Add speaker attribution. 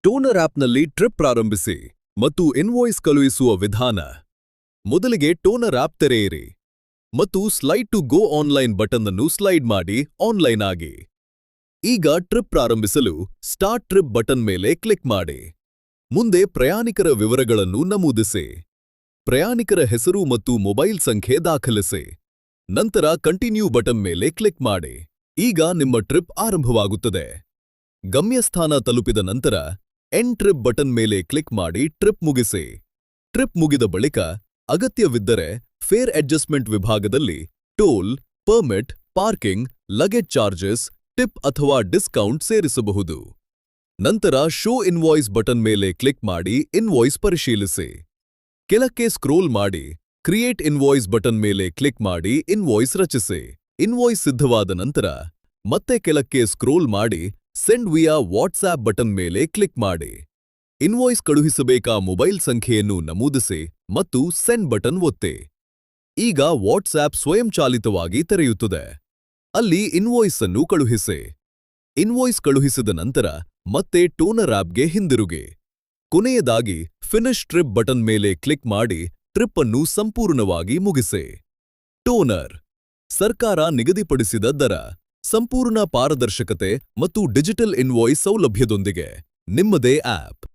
Speaker 1: Toner ಆಪ್ನಲ್ಲಿ trip ಪ್ರಾರಂಭಿಸಿ ಮತ್ತು ಇನ್ವಾಯ್ಸ್ ಕಳುಹಿಸುವ ವಿಧಾನ. ಮೊದಲಿಗೆ ಟೋನರ್ ಆಪ್ ತೆರೆಯಿರಿ ಮತ್ತು slide to go online button ಅನ್ನು ಸ್ಲೈಡ್ ಮಾಡಿ ಆನ್ಲೈನ್ ಆಗಿ. ಈಗ ಟ್ರಿಪ್ ಪ್ರಾರಂಭಿಸಲು ಸ್ಟಾರ್ಟ್ ಟ್ರಿಪ್ ಬಟನ್ ಮೇಲೆ ಕ್ಲಿಕ್ ಮಾಡಿ. ಮುಂದೆ ಪ್ರಯಾಣಿಕರ ವಿವರಗಳನ್ನು ನಮೂದಿಸಿ. ಪ್ರಯಾಣಿಕರ ಹೆಸರು ಮತ್ತು ಮೊಬೈಲ್ ಸಂಖ್ಯೆ ದಾಖಲಿಸಿ. ನಂತರ ಕಂಟಿನ್ಯೂ ಬಟನ್ ಮೇಲೆ ಕ್ಲಿಕ್ ಮಾಡಿ. ಈಗ ನಿಮ್ಮ ಟ್ರಿಪ್ ಆರಂಭವಾಗುತ್ತದೆ. ಗಮ್ಯಸ್ಥಾನ ತಲುಪಿದ ನಂತರ ಎಂಡ್ ಟ್ರಿಪ್ ಬಟನ್ ಮೇಲೆ ಕ್ಲಿಕ್ ಮಾಡಿ ಟ್ರಿಪ್ ಮುಗಿಸಿ. ಟ್ರಿಪ್ ಮುಗಿದ ಬಳಿಕ ಅಗತ್ಯವಿದ್ದರೆ ಫೇರ್ ಅಡ್ಜಸ್ಟ್ಮೆಂಟ್ ವಿಭಾಗದಲ್ಲಿ toll, permit, parking, luggage charges, tip ಅಥವಾ ಡಿಸ್ಕೌಂಟ್ ಸೇರಿಸಬಹುದು. ನಂತರ ಶೋ ಇನ್ವಾಯ್ಸ್ ಬಟನ್ ಮೇಲೆ ಕ್ಲಿಕ್ ಮಾಡಿ ಇನ್ವಾಯ್ಸ್ ಪರಿಶೀಲಿಸಿ. ಕೆಳಕ್ಕೆ ಸ್ಕ್ರೋಲ್ ಮಾಡಿ ಕ್ರಿಯೇಟ್ ಇನ್ವಾಯ್ಸ್ ಬಟನ್ ಮೇಲೆ ಕ್ಲಿಕ್ ಮಾಡಿ ಇನ್ವಾಯ್ಸ್ ರಚಿಸಿ. ಇನ್ವಾಯ್ಸ್ ಸಿದ್ಧವಾದ ನಂತರ ಮತ್ತೆ ಕೆಳಕ್ಕೆ ಸ್ಕ್ರೋಲ್ ಮಾಡಿ ಸೆಂಡ್ ವಿಯಾ ವಾಟ್ಸ್ಆಪ್ ಬಟನ್ ಮೇಲೆ ಕ್ಲಿಕ್ ಮಾಡಿ. ಇನ್ವಾಯ್ಸ್ ಕಳುಹಿಸಬೇಕಾ ಮೊಬೈಲ್ ಸಂಖ್ಯೆಯನ್ನು ನಮೂದಿಸಿ ಮತ್ತು ಸೆಂಡ್ ಬಟನ್ ಒತ್ತಿ. ಈಗ ವಾಟ್ಸ್ಆಪ್ ಸ್ವಯಂಚಾಲಿತವಾಗಿ ತೆರೆಯುತ್ತದೆ. ಅಲ್ಲಿ ಇನ್ವಾಯ್ಸ್ ಅನ್ನು ಕಳುಹಿಸಿ. ಇನ್ವಾಯ್ಸ್ ಕಳುಹಿಸಿದ ನಂತರ ಮತ್ತೆ ಟೋನರ್ ಆಪ್ಗೆ ಹಿಂದಿರುಗಿ. ಕೊನೆಯದಾಗಿ ಫಿನಿಶ್ ಟ್ರಿಪ್ ಬಟನ್ ಮೇಲೆ ಕ್ಲಿಕ್ ಮಾಡಿ ಟ್ರಿಪ್ ಅನ್ನು ಸಂಪೂರ್ಣವಾಗಿ ಮುಗಿಸಿ. ಟೋನರ್ ಸರ್ಕಾರ ನಿಗದಿಪಡಿಸಿದ ದರ, ಸಂಪೂರ್ಣ ಪಾರದರ್ಶಕತೆ ಮತ್ತು ಡಿಜಿಟಲ್ ಇನ್ವಾಯ್ಸ್ ಸೌಲಭ್ಯದೊಂದಿಗೆ ನಿಮ್ಮದೇ ಆಪ್.